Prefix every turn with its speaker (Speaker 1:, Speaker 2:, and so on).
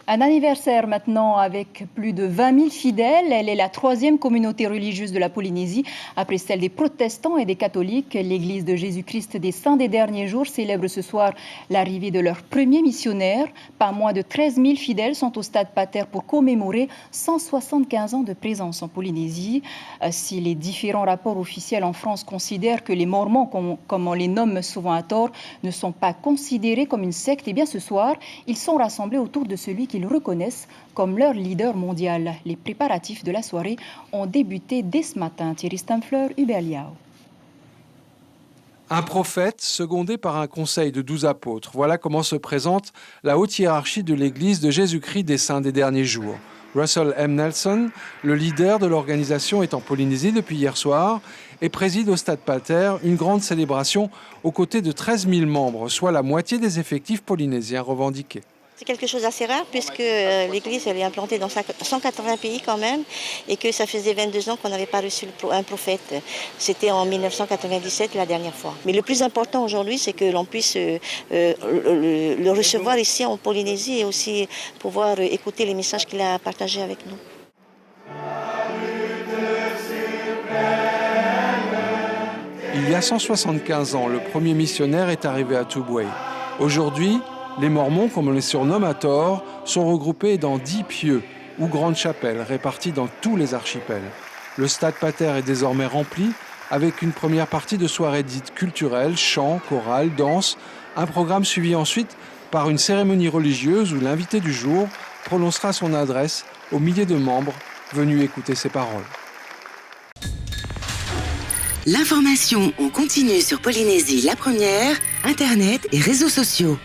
Speaker 1: Un anniversaire maintenant avec plus de 20 000 fidèles. Elle est la troisième communauté religieuse de la Polynésie, après celle des protestants et des catholiques. L'Église de Jésus-Christ des Saints des Derniers Jours célèbre ce soir l'arrivée de leur premier missionnaire. Pas moins de 13 000 fidèles sont au Stade Pater pour commémorer 175 ans de présence en Polynésie. Si les différents rapports officiels en France considèrent que les Mormons, comme on les nomme souvent à tort, ne sont pas considérés comme une secte, eh bien ce soir, ils sont rassemblés autour de celui qu'ils reconnaissent comme leur leader mondial. Les préparatifs de la soirée ont débuté dès ce matin. Thierry Stamfler, Hubert Liao.
Speaker 2: Un prophète secondé par un conseil de 12 apôtres. Voilà comment se présente la haute hiérarchie de l'Église de Jésus-Christ des Saints des Derniers Jours. Russell M. Nelson, le leader de l'organisation, est en Polynésie depuis hier soir et préside au Stade Pater une grande célébration aux côtés de 13 000 membres, soit la moitié des effectifs polynésiens revendiqués.
Speaker 3: C'est quelque chose d'assez rare puisque l'Église elle est implantée dans 180 pays quand même et que ça faisait 22 ans qu'on n'avait pas reçu un prophète. C'était en 1997 la dernière fois. Mais le plus important aujourd'hui, c'est que l'on puisse le recevoir ici en Polynésie et aussi pouvoir écouter les messages qu'il a partagés avec nous.
Speaker 2: Il y a 175 ans, le premier missionnaire est arrivé à Tubway. Aujourd'hui, les Mormons, comme on les surnomme à tort, sont regroupés dans 10 pieux ou grandes chapelles réparties dans tous les archipels. Le Stade Pater est désormais rempli avec une première partie de soirée dite culturelle, chant, chorale, danse, un programme suivi ensuite par une cérémonie religieuse où l'invité du jour prononcera son adresse aux milliers de membres venus écouter ses paroles.
Speaker 4: L'information en continu sur Polynésie la première, Internet et réseaux sociaux.